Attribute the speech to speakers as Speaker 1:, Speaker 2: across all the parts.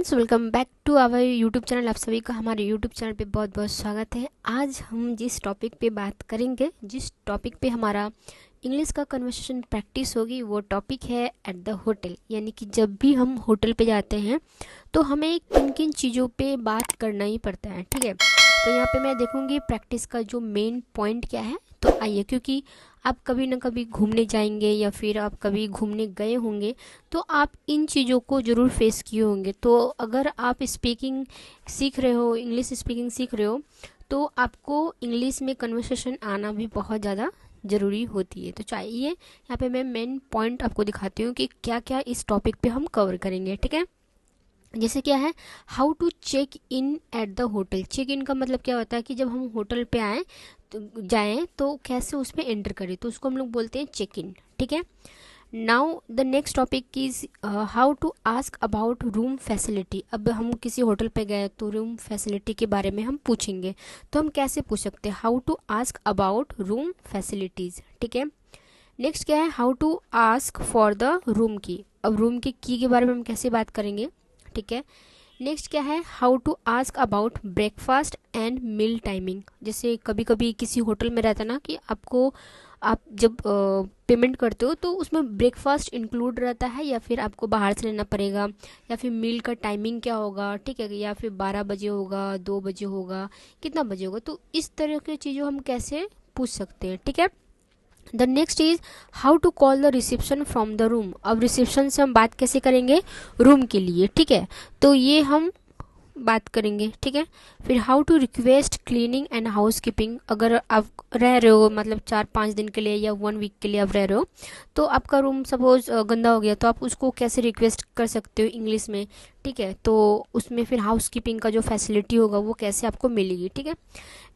Speaker 1: Friends, welcome back to our YouTube channel. आप सभी का हमारे यूट्यूब चैनल पे बहुत बहुत स्वागत है। आज हम जिस टॉपिक पे बात करेंगे, जिस टॉपिक पे हमारा इंग्लिश का कन्वर्सेशन प्रैक्टिस होगी, वो टॉपिक है एट द होटल। यानी कि जब भी हम होटल पे जाते हैं तो हमें किन किन चीज़ों पे बात करना ही पड़ता है। ठीक है, तो यहाँ पे मैं देखूँगी प्रैक्टिस का जो मेन पॉइंट क्या है। तो आइए, क्योंकि आप कभी ना कभी घूमने जाएंगे या फिर आप कभी घूमने गए होंगे तो आप इन चीज़ों को ज़रूर फेस किए होंगे। तो अगर आप स्पीकिंग सीख रहे हो, इंग्लिश स्पीकिंग सीख रहे हो, तो आपको इंग्लिश में कन्वर्सेशन आना भी बहुत ज़्यादा ज़रूरी होती है। तो चाहिए यहाँ पे मैं मेन पॉइंट आपको दिखाती हूँ कि क्या क्या इस टॉपिक पे हम कवर करेंगे। ठीक है, जैसे क्या है, how to check in at the hotel. Check in का मतलब क्या होता है कि जब हम होटल पे आए तो जाएं तो कैसे उसमें एंटर करें, तो उसको हम लोग बोलते हैं चेक इन। ठीक है, now the next topic is how to ask about room facility. अब हम किसी होटल पे गए तो रूम फैसिलिटी के बारे में हम पूछेंगे, तो हम कैसे पूछ सकते हैं, how to ask about room facilities. ठीक है, नेक्स्ट क्या है, how to ask for the room की। अब रूम की के बारे में हम कैसे बात करेंगे। ठीक है, नेक्स्ट क्या है, how to ask about breakfast and meal timing. जैसे कभी कभी किसी होटल में रहता ना कि आप जब पेमेंट करते हो तो उसमें ब्रेकफास्ट इंक्लूड रहता है या फिर आपको बाहर से लेना पड़ेगा, या फिर मील का टाइमिंग क्या होगा। ठीक है, या फिर 12 बजे होगा, 2 बजे होगा, कितना बजे होगा। तो इस तरह की चीज़ों हम कैसे पूछ सकते हैं। ठीक है, the next is how to call the reception from the room. अब रिसेप्शन से हम बात कैसे करेंगे रूम के लिए। ठीक है, तो ये हम बात करेंगे। ठीक है, फिर how to request cleaning and housekeeping. अगर आप रह रहे हो मतलब 4-5 दिन के लिए या 1 वीक के लिए आप रह रहे हो, तो आपका रूम सपोज गंदा हो गया, तो आप उसको कैसे रिक्वेस्ट कर सकते हो इंग्लिश में। ठीक है, तो उसमें फिर हाउस कीपिंग का जो फैसिलिटी होगा वो कैसे आपको मिलेगी। ठीक है,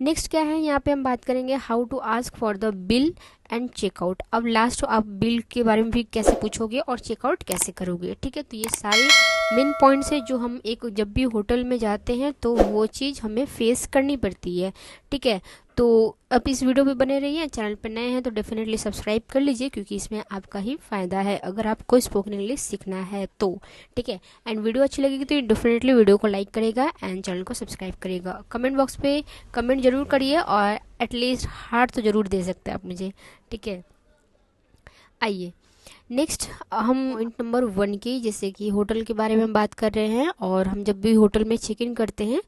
Speaker 1: नेक्स्ट क्या है, यहाँ पे हम बात करेंगे how to ask for the bill and checkout. अब लास्ट आप बिल के बारे में भी कैसे पूछोगे और चेकआउट कैसे करोगे। ठीक है, तो ये सारे मेन पॉइंट्स है जो हम एक जब भी होटल में जाते हैं तो वो चीज़ हमें फेस करनी पड़ती है। ठीक है, तो अब इस वीडियो पे बने रहिए। चैनल पर नए हैं तो डेफिनेटली सब्सक्राइब कर लीजिए, क्योंकि इसमें आपका ही फ़ायदा है अगर आपको स्पोकन इंग्लिश सीखना है तो। ठीक है, एंड वीडियो अच्छी लगेगी तो डेफिनेटली वीडियो को लाइक करेगा एंड चैनल को सब्सक्राइब करेगा। कमेंट बॉक्स पे कमेंट जरूर करिए और एटलीस्ट हार्ट तो ज़रूर दे सकते हैं आप मुझे। ठीक है, आइए नेक्स्ट हम पॉइंट नंबर 1 की, जैसे कि होटल के बारे में हम बात कर रहे हैं, और हम जब भी होटल में चेक इन करते हैं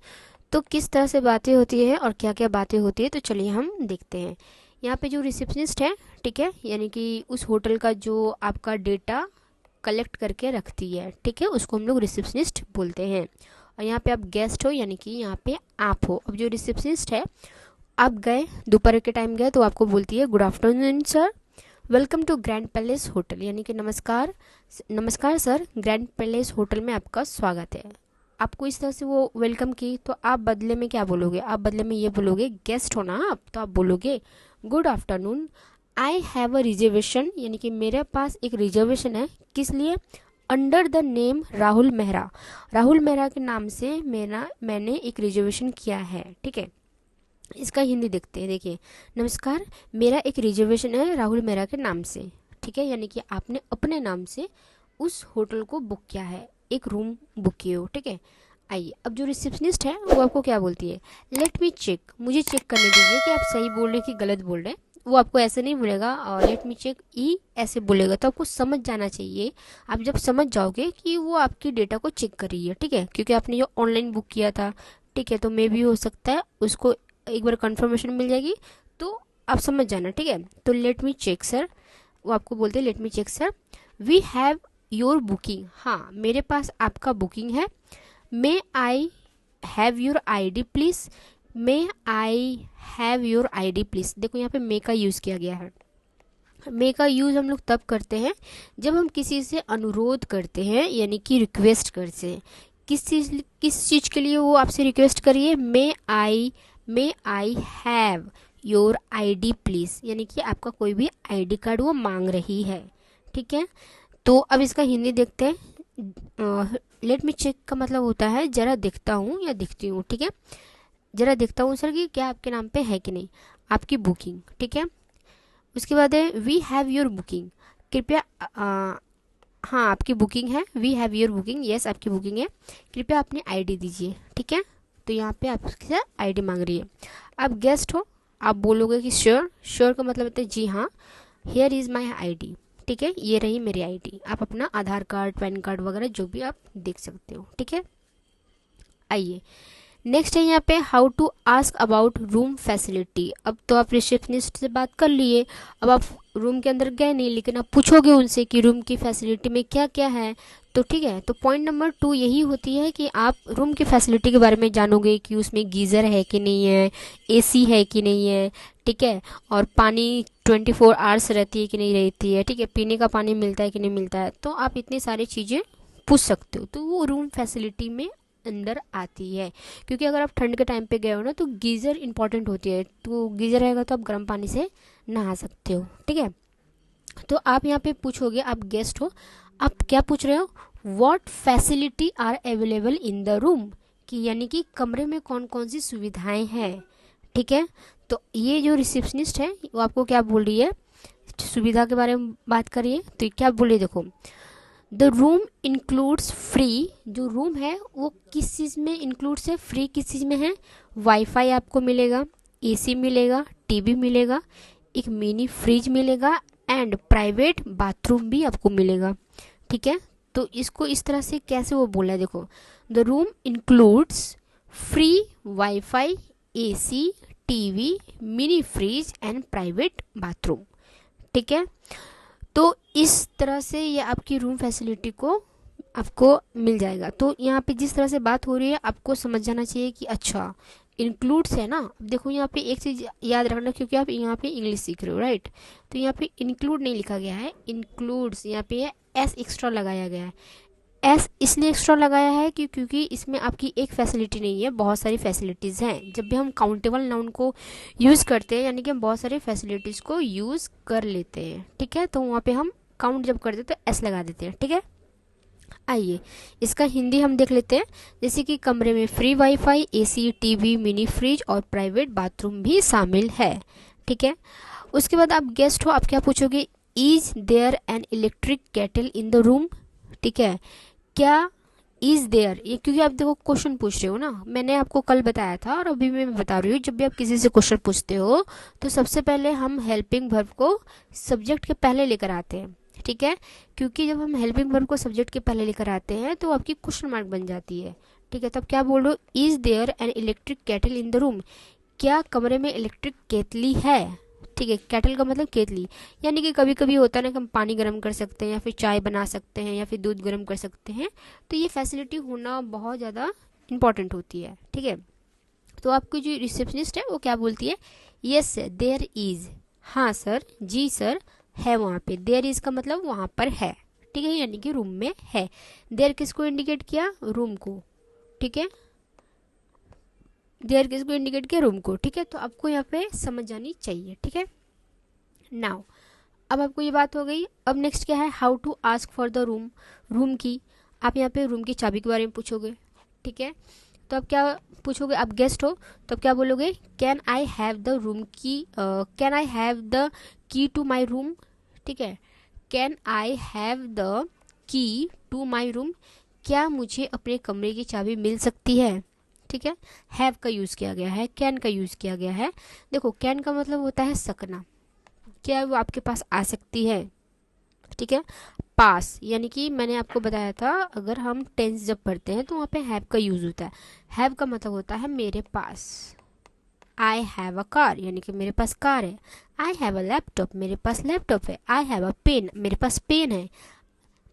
Speaker 1: तो किस तरह से बातें होती है और क्या क्या बातें होती है। तो चलिए हम देखते हैं। यहाँ पे जो रिसेप्शनिस्ट है, ठीक है, यानी कि उस होटल का जो आपका डेटा कलेक्ट करके रखती है, ठीक है, उसको हम लोग रिसेप्शनिस्ट बोलते हैं। और यहाँ पे आप गेस्ट हो, यानी कि यहाँ पे आप हो। अब जो रिसेप्शनिस्ट है, आप गए दोपहर के टाइम गए तो आपको बोलती है good afternoon sir, welcome to Grand Palace Hotel. यानी कि नमस्कार, नमस्कार सर, ग्रैंड पैलेस होटल में आपका स्वागत है। आपको इस तरह से वो वेलकम की, तो आप बदले में क्या बोलोगे, आप बदले में ये बोलोगे, गेस्ट हो ना आप, तो आप बोलोगे good afternoon, I have a reservation. यानी कि मेरे पास एक रिजर्वेशन है, किस लिए, under the name Rahul Mehra. Rahul Mehra के नाम से मैंने एक रिजर्वेशन किया है। ठीक है, इसका हिंदी देखते हैं। देखिए, नमस्कार, मेरा एक रिजर्वेशन है राहुल मेहरा के नाम से। ठीक है, यानी कि आपने अपने नाम से उस होटल को बुक किया है, एक रूम बुक किए हो। ठीक है, आइए अब जो रिसेप्शनिस्ट है वो आपको क्या बोलती है, लेट मी चेक, मुझे चेक करने दीजिए कि आप सही बोल रहे हैं कि गलत बोल रहे हैं। वो आपको ऐसे नहीं बोलेगा, और लेट मी चेक ई ऐसे बोलेगा, तो आपको समझ जाना चाहिए। आप जब समझ जाओगे कि वो आपकी डेटा को चेक कर रही है, ठीक है, क्योंकि आपने जो ऑनलाइन बुक किया था, ठीक है, तो मे भी हो सकता है उसको एक बार कंफर्मेशन मिल जाएगी, तो आप समझ जाना। ठीक है, तो लेट मी चेक सर, वो आपको बोलते हैं let me check sir, we have your booking. हाँ, मेरे पास आपका बुकिंग है। May I have your ID please, may I have your ID please. देखो यहाँ पे मे का यूज़ किया गया है। मे का यूज़ हम लोग तब करते हैं जब हम किसी से अनुरोध करते हैं, यानी कि रिक्वेस्ट करते हैं। किस चीज़ के लिए वो आपसे रिक्वेस्ट करिए, may I have your ID please, यानी कि आपका कोई भी आईडी कार्ड वो मांग रही है। ठीक है, तो अब इसका हिंदी देखते हैं। लेट मी चेक का मतलब होता है जरा देखता हूँ या दिखती हूँ। ठीक है, जरा देखता हूँ सर कि क्या आपके नाम पे है कि नहीं आपकी बुकिंग। ठीक है, उसके बाद है वी हैव योर बुकिंग, कृपया हाँ आपकी बुकिंग है, we have your booking, yes आपकी बुकिंग है, कृपया अपनी आईडी दीजिए। ठीक है, तो यहाँ पे आपसे आईडी मांग रही है। आप गेस्ट हो, आप बोलोगे कि श्योर, श्योर का मतलब होता है जी हाँ, हियर इज़ माई आईडी। ठीक है, ये रही मेरी आईडी, आप अपना आधार कार्ड, पैन कार्ड वगैरह जो भी आप देख सकते हो। ठीक है, आइए नेक्स्ट है यहाँ पे how to ask about room facility. अब तो आप रिसेप्शनिस्ट से बात कर लिए, अब आप रूम के अंदर गए नहीं, लेकिन आप पूछोगे उनसे कि रूम की फैसिलिटी में क्या क्या है। तो ठीक है, तो पॉइंट नंबर 2 यही होती है कि आप रूम की फैसिलिटी के बारे में जानोगे कि उसमें गीज़र है कि नहीं है, एसी है कि नहीं है। ठीक है, और पानी 24 आवर्स रहती है कि नहीं रहती है। ठीक है, पीने का पानी मिलता है कि नहीं मिलता है। तो आप इतनी सारी चीज़ें पूछ सकते हो, तो वो रूम फैसिलिटी में अंदर आती है। क्योंकि अगर आप ठंड के टाइम पे गए हो ना, तो गीज़र इंपॉर्टेंट होती है, तो गीज़र रहेगा तो आप गर्म पानी से नहा सकते हो। ठीक है, तो आप यहाँ पे पूछोगे, आप गेस्ट हो, आप क्या पूछ रहे हो, what facility are available in the room, कि यानी कि कमरे में कौन कौन सी सुविधाएं हैं। ठीक है, तो ये जो रिसेप्शनिस्ट है वो आपको क्या बोल रही है, सुविधा के बारे में बात करिए। तो क्या बोल रही है, देखो द रूम इंक्लूड्स फ्री, जो रूम है वो किस चीज़ में इंक्लूड्स है, फ्री किस चीज़ में है, वाईफाई आपको मिलेगा, एसी मिलेगा, टीवी मिलेगा, एक मिनी फ्रिज मिलेगा एंड प्राइवेट बाथरूम भी आपको मिलेगा। ठीक है, तो इसको इस तरह से कैसे वो बोला है, देखो the room includes free wifi, AC, TV, mini fridge and private bathroom. ठीक है, तो इस तरह से ये आपकी रूम फैसिलिटी को आपको मिल जाएगा। तो यहाँ पे जिस तरह से बात हो रही है आपको समझ जाना चाहिए कि अच्छा इंक्लूड्स है ना। देखो यहाँ पे एक चीज़ याद रखना, क्योंकि आप यहाँ पे इंग्लिश सीख रहे हो राइट, तो यहाँ पे इंक्लूड नहीं लिखा गया है, इंक्लूड्स यहाँ पे एस एक्स्ट्रा लगाया गया है। एस इसलिए एक्स्ट्रा लगाया है क्योंकि इसमें आपकी एक फैसिलिटी नहीं है, बहुत सारी फैसिलिटीज़ हैं। जब भी हम काउंटेबल नाउन को यूज़ करते हैं यानी कि हम बहुत सारी फैसिलिटीज़ को यूज़ कर लेते हैं। ठीक है, तो वहाँ पे हम काउंट जब करते हैं तो एस लगा देते हैं। ठीक है, आइए इसका हिंदी हम देख लेते हैं। जैसे कि कमरे में free wifi, AC, TV, mini fridge और प्राइवेट बाथरूम भी शामिल है। ठीक है, उसके बाद आप गेस्ट हो, आप क्या पूछोगे, is there an electric kettle in the room. ठीक है, क्या इज देयर, ये क्योंकि आप देखो क्वेश्चन पूछ रहे हो ना, मैंने आपको कल बताया था और अभी मैं बता रही हूँ, जब भी आप किसी से क्वेश्चन पूछते हो तो सबसे पहले हम हेल्पिंग वर्ब को सब्जेक्ट के पहले लेकर आते हैं। ठीक है, क्योंकि जब हम हेल्पिंग वर्ब को सब्जेक्ट के पहले लेकर आते हैं तो आपकी क्वेश्चन मार्क बन जाती है। ठीक है, तब क्या बोल रहे हो, is there an electric kettle in the room, क्या कमरे में इलेक्ट्रिक केतली है। ठीक है, केटल का मतलब केतली, यानी कि कभी कभी होता है ना कि हम पानी गर्म कर सकते हैं या फिर चाय बना सकते हैं या फिर दूध गर्म कर सकते हैं, तो ये फैसिलिटी होना बहुत ज़्यादा इंपॉर्टेंट होती है। ठीक है, तो आपकी जो रिसेप्शनिस्ट है वो क्या बोलती है, यस देयर इज़, हाँ सर, जी सर, है वहाँ पे। देयर इज़ का मतलब वहाँ पर है। ठीक है, यानी कि रूम में है। देयर किसको इंडिकेट किया, रूम को। ठीक है, देयर किसको इंडिकेट किया, रूम को। ठीक है, तो आपको यहाँ पे समझ जानी चाहिए। ठीक है, नाउ अब आपको ये बात हो गई। अब नेक्स्ट क्या है, how to ask for the room, room की। आप यहाँ पे रूम की चाबी के बारे में पूछोगे। ठीक है, तो अब क्या पूछोगे, आप गेस्ट हो तो अब क्या बोलोगे, can I have the room key, can I have the key to my room. ठीक है, can I have the key to my room, क्या मुझे अपने कमरे की चाबी मिल सकती है। ठीक है, हैव का यूज़ किया गया है, कैन का यूज़ किया गया है। देखो कैन का मतलब होता है सकना, क्या वो आपके पास आ सकती है। ठीक है, पास यानी कि मैंने आपको बताया था, अगर हम टेंस जब पढ़ते हैं तो वहाँ पे हैव का यूज़ होता है। हैव का मतलब होता है मेरे पास। आई हैव अ कार यानी कि मेरे पास कार है। आई हैव अ लैपटॉप, मेरे पास लैपटॉप है। आई हैव अ पेन, मेरे पास पेन है।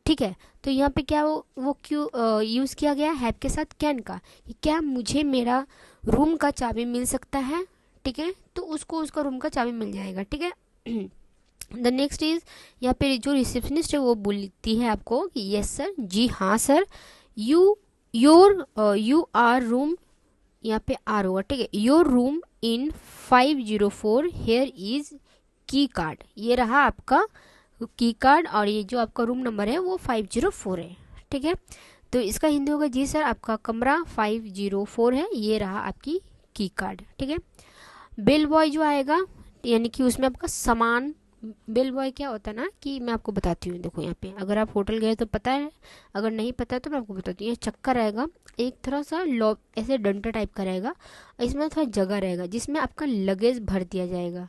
Speaker 1: ठीक है, तो यहाँ पे क्या वो क्यों यूज़ किया गया हैव के साथ कैन का, कि क्या मुझे मेरा रूम का चाबी मिल सकता है। ठीक है, तो उसको उसका रूम का चाबी मिल जाएगा। ठीक है, द नेक्स्ट इज, यहाँ पे जो रिसेप्शनिस्ट है वो बोलती है आपको कि यस सर, जी हाँ सर, यू आर रूम, यहाँ पे आर होगा। ठीक है, your room in 504, here is की कार्ड, ये रहा आपका की कार्ड और ये जो आपका रूम नंबर है वो 504 है। ठीक है, तो इसका हिंदी होगा, जी सर आपका कमरा 504 है, ये रहा आपकी की कार्ड। ठीक है, बेल बॉय जो आएगा यानी कि उसमें आपका सामान बेल बॉय क्या होता है ना कि मैं आपको बताती हूँ। देखो यहाँ पे अगर आप होटल गए तो पता है, अगर नहीं पता है तो मैं आपको बताती हूँ। ये चक्का रहेगा, एक थोड़ा सा लॉब ऐसे डंडा टाइप का रहेगा, इसमें थोड़ा जगह रहेगा जिसमें आपका लगेज भर दिया जाएगा।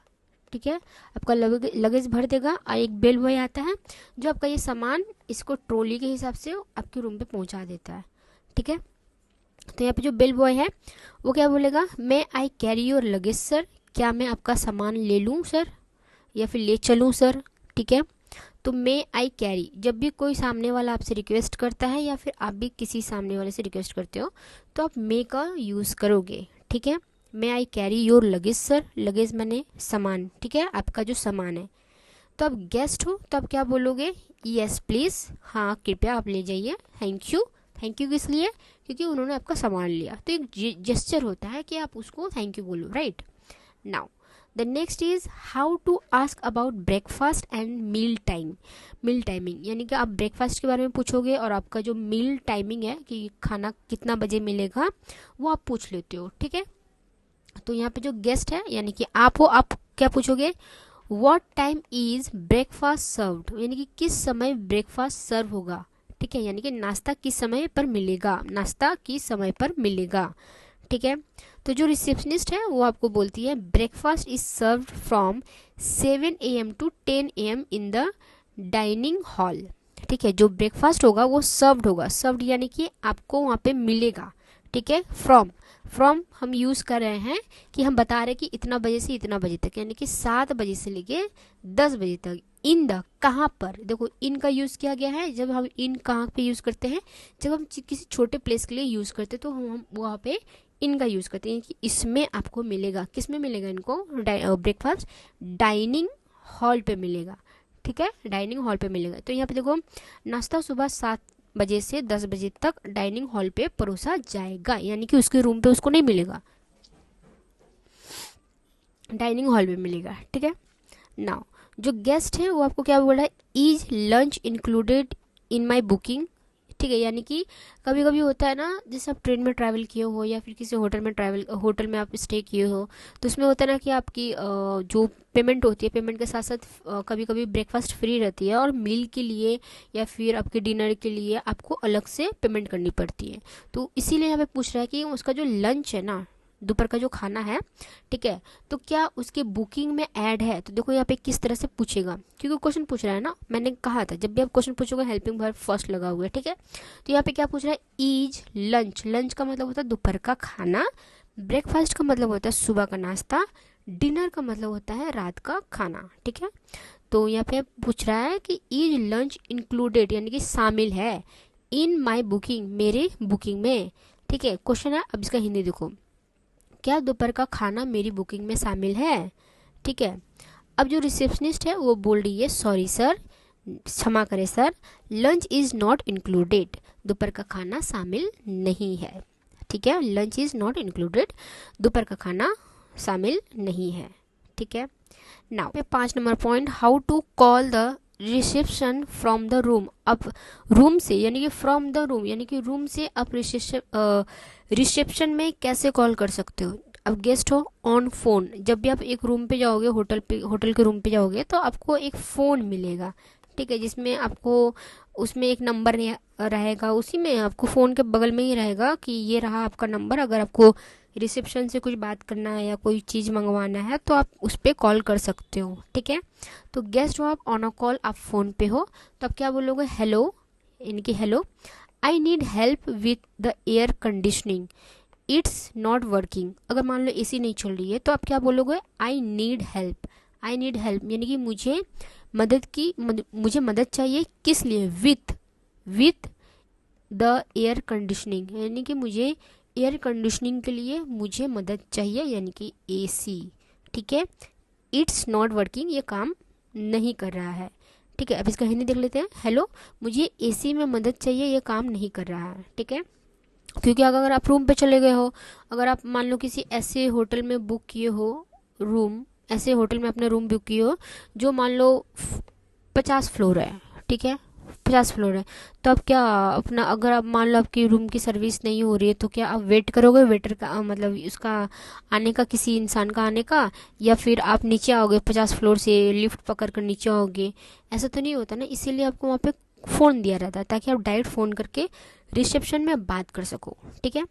Speaker 1: ठीक है, आपका लगेज भर देगा और एक बेल बॉय आता है जो आपका ये सामान इसको ट्रॉली के हिसाब से आपके रूम पे पहुंचा देता है। ठीक है, तो यहाँ पे जो बेल बॉय है वो क्या बोलेगा, मैं आई कैरी योर लगेज सर, क्या मैं आपका सामान ले लूँ सर या फिर ले चलूँ सर। ठीक है, तो मे आई कैरी, जब भी कोई सामने वाला आपसे रिक्वेस्ट करता है या फिर आप भी किसी सामने वाले से रिक्वेस्ट करते हो तो आप मे का यूज़ करोगे। ठीक है, may I carry your luggage sir, luggage मैंने सामान, ठीक है, आपका जो सामान है। तो आप गेस्ट हो तो आप क्या बोलोगे, यस प्लीज़, हाँ कृपया आप ले जाइए, थैंक यू। थैंक यू किस लिए, क्योंकि उन्होंने आपका सामान लिया, तो एक जेस्चर होता है कि आप उसको थैंक यू बोलो, right. Now the next is how to ask about breakfast and meal time. Meal timing यानी कि आप ब्रेकफास्ट के बारे में पूछोगे और आपका जो मील टाइमिंग है कि खाना कितना बजे मिलेगा वो आप पूछ लेते हो। ठीक है, तो यहाँ पे जो गेस्ट है यानी कि आप हो, आप क्या पूछोगे, what time is breakfast served, यानी कि किस समय ब्रेकफास्ट सर्व होगा। ठीक है, यानी कि नाश्ता किस समय पर मिलेगा, नाश्ता किस समय पर मिलेगा। ठीक है, तो जो रिसेप्शनिस्ट है वो आपको बोलती है breakfast is served from 7 AM to 10 AM in the dining hall. ठीक है, जो ब्रेकफास्ट होगा वो सर्व्ड होगा, सर्व्ड यानी कि आपको वहाँ पे मिलेगा। ठीक है, फ्रॉम हम यूज़ कर रहे हैं कि हम बता रहे हैं कि इतना बजे से इतना बजे तक, यानी कि 7 बजे से लेके 10 बजे तक। इन द कहाँ पर, देखो इन का यूज़ किया गया है, जब हम इन कहाँ पे यूज़ करते हैं, जब हम किसी छोटे प्लेस के लिए यूज़ करते हैं तो हम वहाँ पे इनका यूज़ करते हैं कि इसमें आपको मिलेगा, किस में मिलेगा इनको, ब्रेकफास्ट डाइनिंग हॉल पे मिलेगा। ठीक है, डाइनिंग हॉल पे मिलेगा। तो यहाँ पे देखो नाश्ता सुबह 7 बजे से 10 बजे तक डाइनिंग हॉल पे परोसा जाएगा, यानी कि उसके रूम पे उसको नहीं मिलेगा, डाइनिंग हॉल में मिलेगा। ठीक है, नाउ जो गेस्ट है वो आपको क्या बोल रहा है, is lunch included in my booking. ठीक है, यानी कि कभी कभी होता है ना, जैसे आप ट्रेन में ट्रैवल किए हो या फिर किसी होटल में आप स्टे किए हो, तो उसमें होता है ना कि आपकी जो पेमेंट होती है, पेमेंट के साथ साथ कभी कभी ब्रेकफास्ट फ्री रहती है और मील के लिए या फिर आपके डिनर के लिए आपको अलग से पेमेंट करनी पड़ती है। तो इसीलिए यहाँ पे पूछ रहा है कि उसका जो लंच है ना, दोपहर का जो खाना है, ठीक है, तो क्या उसके बुकिंग में ऐड है। तो देखो यहाँ पे किस तरह से पूछेगा, क्योंकि क्वेश्चन पूछ रहा है ना, मैंने कहा था जब भी आप क्वेश्चन पूछोगे हेल्पिंग वर्ब फर्स्ट लगा हुआ है। ठीक है, तो यहाँ पे क्या पूछ रहा है, इज लंच, लंच का मतलब होता है दोपहर का खाना, ब्रेकफास्ट का मतलब होता है सुबह का नाश्ता, डिनर का मतलब होता है रात का खाना। ठीक है, तो यहाँ पे पूछ रहा है कि इज लंच इंक्लूडेड यानी कि शामिल है इन माई बुकिंग, मेरे बुकिंग में। ठीक है, क्वेश्चन है, अब इसका हिंदी देखो, क्या दोपहर का खाना मेरी बुकिंग में शामिल है। ठीक है, अब जो रिसेप्शनिस्ट है वो बोल रही है सॉरी सर, क्षमा करें sir, lunch is not included, दोपहर का खाना शामिल नहीं है। ठीक है, लंच इज नॉट इंक्लूडेड, दोपहर का खाना शामिल नहीं है। ठीक है, now 5 number point, how to call the reception from the room. अब रूम से यानी कि फ्रॉम द रूम यानी कि रूम से आप रिसेप्शन में कैसे कॉल कर सकते हो। अब गेस्ट हो ऑन फोन, जब भी आप एक रूम पे जाओगे, होटल के रूम पे जाओगे तो आपको एक फ़ोन मिलेगा। ठीक है, जिसमें आपको उसमें एक नंबर रहेगा, उसी में आपको फ़ोन के बगल में ही रहेगा कि ये रहा आपका नंबर, अगर आपको रिसेप्शन से कुछ बात करना है या कोई चीज़ मंगवाना है तो आप उस पर कॉल कर सकते हो। ठीक है, तो गेस्ट हो आप ऑन अ कॉल, आप फ़ोन पे हो, तो आप क्या बोलोगे, हेलो, यानी कि hello I need help with the air conditioning, it's not working. अगर मान लो एसी नहीं चल रही है तो आप क्या बोलोगे, I need help, I need help यानी कि मुझे मदद चाहिए, किस लिए, विथ द एयर कंडीशनिंग, यानी कि मुझे एयर कंडीशनिंग के लिए मुझे मदद चाहिए, यानी कि एसी। ठीक है, इट्स नॉट वर्किंग, ये काम नहीं कर रहा है। ठीक है, अब इसका हिंदी देख लेते हैं, हेलो मुझे एसी में मदद चाहिए, ये काम नहीं कर रहा है। ठीक है, क्योंकि अगर आप रूम पे चले गए हो, अगर आप मान लो किसी ऐसे होटल में बुक किए हो रूम, ऐसे होटल में अपने रूम बुक किए हो जो मान लो 50 फ्लोर है, ठीक है 50 फ्लोर है, तो आप क्या अपना, अगर आप मान लो आपकी रूम की सर्विस नहीं हो रही है, तो क्या आप वेट करोगे वेटर का, मतलब उसका आने का, किसी इंसान का आने का, या फिर आप नीचे आओगे 50 फ्लोर से लिफ्ट पकड़ कर नीचे आओगे? ऐसा तो नहीं होता ना, इसीलिए आपको वहाँ पे फ़ोन दिया रहता है ताकि आप डायरेक्ट फ़ोन करके रिसेप्शन में बात कर सको, ठीक है।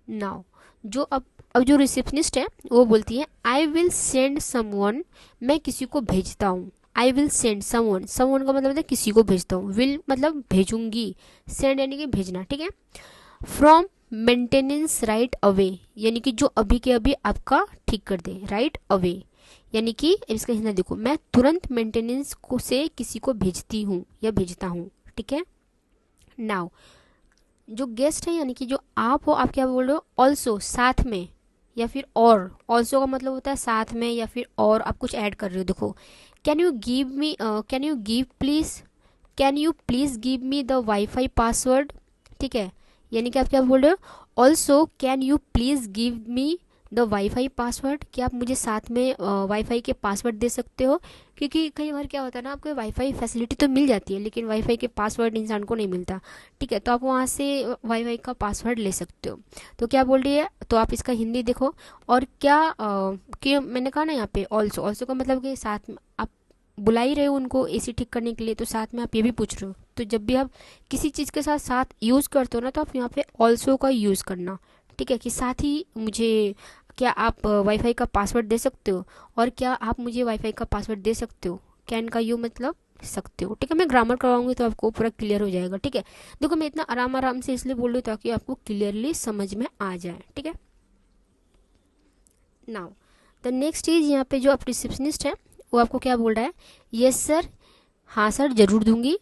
Speaker 1: नाउ जो अब जो रिसेप्शनिस्ट है वो बोलती है आई विल सेंड समवन, मैं किसी को भेजता हूँ। I will send someone, someone का मतलब है किसी को भेजता हूँ, विल मतलब भेजूंगी, सेंड यानी कि भेजना, ठीक है। फ्रॉम मेंटेनेंस राइट अवे, यानी कि जो अभी के अभी आपका ठीक कर दे, राइट अवे यानी कि इसका हिंदी देखो, मैं तुरंत मेंटेनेंस को से किसी को भेजती हूँ या भेजता हूँ, ठीक है। नाउ जो गेस्ट है यानी कि जो आप हो, आप क्या बोल रहे हो, ऑल्सो साथ में, या फिर और, ऑल्सो का मतलब होता है साथ में या फिर और, आप कुछ ऐड कर रहे हो। देखो, can you give me, can you give please, can you please give me the wifi password, ठीक है। यानी कि आप क्या बोल रहे हो, also can you please give me the wifi password, क्या आप मुझे साथ में वाईफाई के पासवर्ड दे सकते हो, क्योंकि कई बार क्या होता है ना, आपको वाईफाई फैसिलिटी तो मिल जाती है लेकिन वाईफाई के पासवर्ड इंसान को नहीं मिलता, ठीक है। तो आप वहाँ से वाईफाई का पासवर्ड ले सकते हो। तो क्या बोल रही है, तो आप इसका हिंदी देखो। और क्या कि मैंने कहा ना यहाँ पे ऑल्सो, ऑल्सो का मतलब कि साथ में, आप बुला ही रहे हो उनको एसी ठीक करने के लिए, तो साथ में आप ये भी पूछ रहे हो। तो जब भी आप किसी चीज़ के साथ साथ यूज़ करते हो ना, तो आप यहाँ पे ऑल्सो का यूज़ करना, ठीक है। कि साथ ही मुझे, क्या आप वाईफाई का पासवर्ड दे सकते हो, और क्या आप मुझे वाईफाई का पासवर्ड दे सकते हो, कैन का यू मतलब सकते हो, ठीक है। मैं ग्रामर करवाऊंगी तो आपको पूरा क्लियर हो जाएगा, ठीक है। देखो मैं इतना आराम आराम से इसलिए बोल रही हूँ ताकि आपको क्लियरली समझ में आ जाए, ठीक है। नाउ द नेक्स्ट इज, यहाँ पे जो आप रिसेप्शनिस्ट है वो आपको क्या बोल रहा है, यस सर, हाँ सर जरूर दूंगी,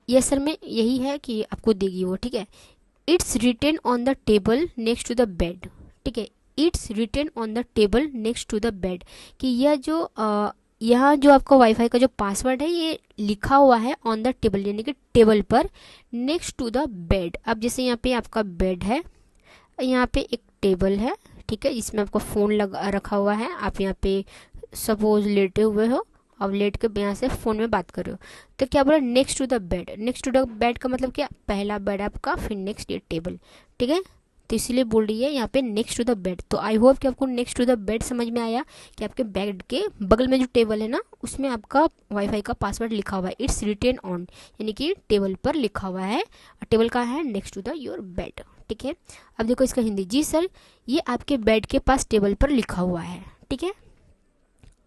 Speaker 1: यस सर में यही है कि आपको देगी वो, ठीक है। It's written on the table next to the bed, ठीक है। It's written on the table next to the bed, कि यह जो यहाँ जो आपका वाईफाई का जो पासवर्ड है ये लिखा हुआ है ऑन द टेबल, यानी कि टेबल पर, नेक्स्ट टू द बेड। अब जैसे यहाँ पे आपका बेड है, यहाँ पे एक टेबल है, ठीक है, इसमें आपका फ़ोन लगा रखा हुआ है, आप यहाँ पे सपोज लेटे हुए हो, अब लेट के यहाँ से फ़ोन में बात कर रहे हो। तो क्या बोला, next to the bed, next to the bed का मतलब क्या, पहला बेड आपका, फिर नेक्स्ट ये टेबल, ठीक है। तो इसीलिए बोल रही है यहाँ पे नेक्स्ट टू द बेड। तो आई होप कि आपको नेक्स्ट टू द बेड समझ में आया, कि आपके बेड के बगल में जो टेबल है ना, उसमें आपका वाईफाई का पासवर्ड लिखा हुआ है, इट्स रिटेन ऑन, यानी कि टेबल पर लिखा हुआ है, और टेबल का है next to the your bed, ठीक है। अब देखो इसका हिंदी, जी सर ये आपके बेड के पास टेबल पर लिखा हुआ है, ठीक है।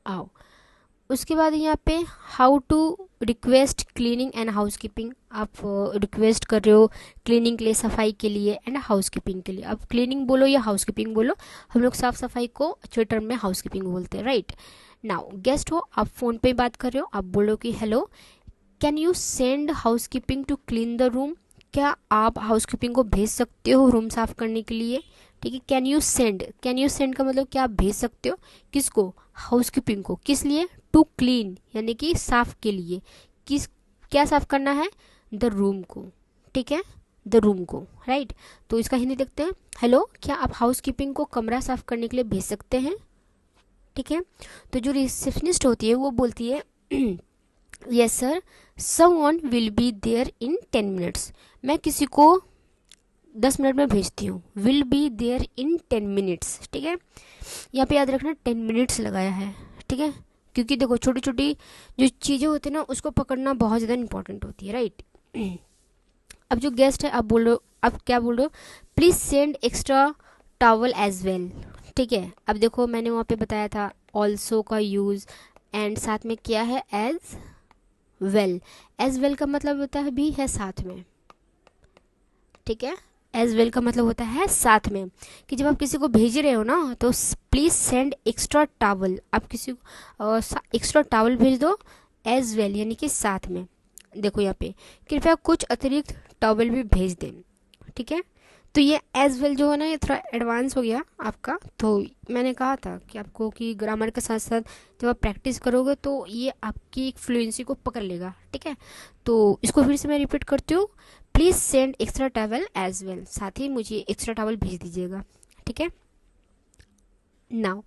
Speaker 1: आओ उसके बाद यहाँ पे how to request cleaning and housekeeping, आप रिक्वेस्ट कर रहे हो क्लीनिंग के लिए, सफाई के लिए, एंड हाउस कीपिंग के लिए। अब क्लीनिंग बोलो या हाउस कीपिंग बोलो, हम लोग साफ सफाई को अच्छे टर्म में हाउस कीपिंग बोलते हैं, राइट। नाउ गेस्ट हो, आप फ़ोन पे बात कर रहे हो, आप बोलो कि hello can you send housekeeping to clean the room, क्या आप हाउस कीपिंग को भेज सकते हो रूम साफ करने के लिए, ठीक है। Can you send, can you send का मतलब क्या आप भेज सकते हो, किसको, हाउस कीपिंग को, किस लिए, टू क्लीन यानी कि साफ के लिए, किस, क्या साफ करना है, द रूम को, ठीक है, द रूम को, राइट। तो इसका हिंदी देखते हैं, हेलो क्या आप हाउस कीपिंग को कमरा साफ करने के लिए भेज सकते हैं, ठीक है। तो जो रिसेप्शनिस्ट होती है वो बोलती है yes sir someone will be there in 10 minutes, मैं किसी को 10 मिनट में भेजती हूँ, will be there in 10 minutes, ठीक है। यहाँ पे याद रखना 10 मिनट्स लगाया है, ठीक है, क्योंकि देखो छोटी छोटी जो चीज़ें होती है ना उसको पकड़ना बहुत ज़्यादा इंपॉर्टेंट होती है, राइट। अब जो गेस्ट है आप बोल रहे हो, आप क्या बोल रहे हो, please send extra towel as well, ठीक है। अब देखो मैंने वहाँ पे बताया था ऑल्सो का यूज़, एंड साथ में क्या है, एज वेल, एज वेल का मतलब होता है भी है साथ में, ठीक है। एज वेल का मतलब होता है साथ में, कि जब आप किसी को भेज रहे हो ना तो प्लीज़ सेंड एक्स्ट्रा टावल, आप किसी को एक्स्ट्रा टावल भेज दो, एज वेल यानी कि साथ में। देखो यहाँ पे कृपया कुछ अतिरिक्त टॉवल भी भेज दें, ठीक है। तो ये एज वेल जो है ना ये थोड़ा एडवांस हो गया आपका, तो मैंने कहा था कि आपको कि ग्रामर के साथ साथ जब आप प्रैक्टिस करोगे तो ये आपकी एक फ्लुएंसी को पकड़ लेगा, ठीक है। तो इसको फिर से मैं रिपीट करती हूँ, please send extra towel as well, साथ ही मुझे एक्स्ट्रा टॉवल भेज दीजिएगा, ठीक है। Now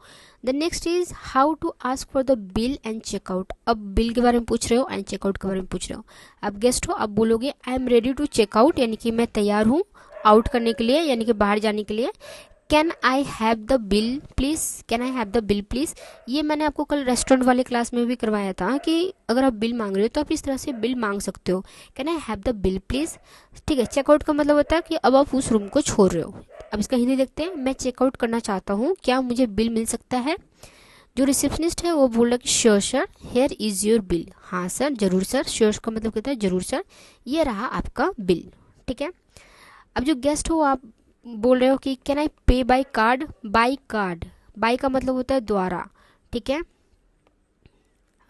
Speaker 1: the next is how to ask for the bill and checkout. अब बिल के बारे में पूछ रहे हो एंड चेकआउट के बारे में पूछ रहे हो। अब गेस्ट हो, अब बोलोगे I am ready to checkout, यानी कि मैं तैयार हूँ आउट करने के लिए, यानी कि बाहर जाने के लिए। Can I have the bill please, can I have the bill please. ये मैंने आपको कल रेस्टोरेंट वाले क्लास में भी करवाया था कि अगर आप बिल मांग रहे हो तो आप इस तरह से बिल मांग सकते हो, can I have the bill please. ठीक है, चेकआउट का मतलब होता है कि अब आप उस रूम को छोड़ रहे हो। अब इसका हिंदी देखते हैं, मैं चेकआउट करना चाहता हूँ, क्या मुझे बिल मिल सकता है। जो रिसेप्शनिस्ट है वो बोल रहा कि sure sir, here is your bill. हाँ सर, जरूर सर। श्योर का मतलब कहता है जरूर सर, ये रहा आपका बिल। ठीक है, अब जो गेस्ट हो आप बोल रहे हो कि can I pay by card. By card, by का मतलब होता है द्वारा। ठीक है,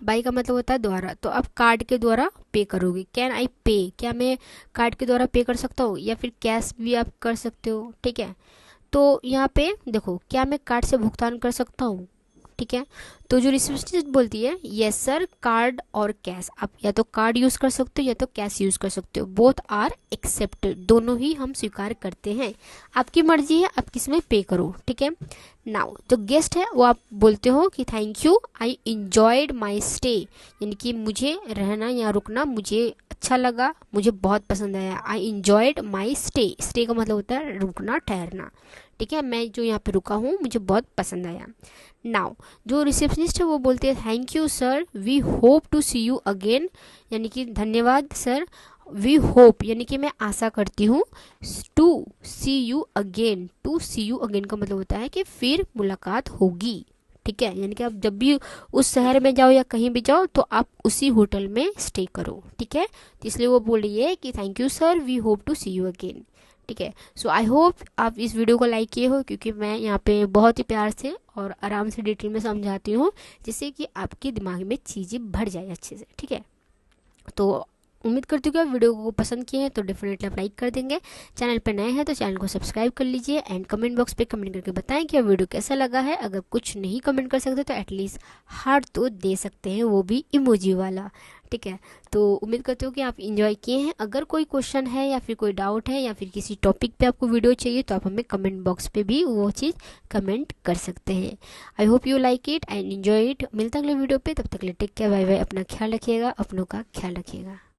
Speaker 1: बाय का मतलब होता है द्वारा, तो आप कार्ड के द्वारा पे करोगे। कैन आई पे, क्या मैं कार्ड के द्वारा पे कर सकता हूँ, या फिर कैश भी आप कर सकते हो। ठीक है, तो यहाँ पे देखो, क्या मैं कार्ड से भुगतान कर सकता हूँ। ठीक है, तो जो रिसेप्शनिस्ट बोलती है यस सर, कार्ड और कैश। आप या तो कार्ड यूज़ कर सकते हो या तो कैश यूज़ कर सकते हो, बोथ आर एक्सेप्टेड, दोनों ही हम स्वीकार करते हैं। आपकी मर्जी है, आप किस में पे करो। ठीक है, नाउ जो गेस्ट है वो आप बोलते हो कि thank you, I enjoyed my stay, यानी कि मुझे रहना या रुकना मुझे अच्छा लगा, मुझे बहुत पसंद आया। आई इंजॉयड माई स्टे, स्टे का मतलब होता है रुकना, ठहरना। ठीक है, मैं जो यहाँ पे रुका हूँ मुझे बहुत पसंद आया। नाउ जो रिसेप्शनिस्ट है वो बोलते हैं thank you sir, we hope to see you again, यानी कि धन्यवाद सर। वी होप यानी कि मैं आशा करती हूँ। To see you again, to see you again का मतलब होता है कि फिर मुलाकात होगी। ठीक है, यानी कि आप जब भी उस शहर में जाओ या कहीं भी जाओ तो आप उसी होटल में स्टे करो। ठीक है, तो इसलिए वो बोल रही है कि thank you sir, we hope to see you again. ठीक है, सो आई होप आप इस वीडियो को लाइक किए हो, क्योंकि मैं यहाँ पे बहुत ही प्यार से और आराम से डिटेल में समझाती हूँ, जिससे कि आपके दिमाग में चीज़ें भर जाए अच्छे से। ठीक है, तो उम्मीद करती हूँ कि आप वीडियो को पसंद किए हैं तो डेफिनेटली आप लाइक कर देंगे। चैनल पर नए हैं तो चैनल को सब्सक्राइब कर लीजिए एंड कमेंट बॉक्स पे कमेंट करके बताएं कि वीडियो कैसा लगा है। अगर कुछ नहीं कमेंट कर सकते तो एटलीस्ट हार्ट तो दे सकते हैं, वो भी इमोजी वाला। ठीक है, तो उम्मीद करती हूँ कि आप इंजॉय किए हैं। अगर कोई क्वेश्चन है या फिर कोई डाउट है या फिर किसी टॉपिक पे आपको वीडियो चाहिए तो आप हमें कमेंट बॉक्स पे भी वो चीज़ कमेंट कर सकते हैं। I hope you like it and enjoy it. मिलता अगले वीडियो पे, तब तक के लिए टेक केयर, बाय बाय। अपना ख्याल रखिएगा, अपनों का ख्याल रखिएगा।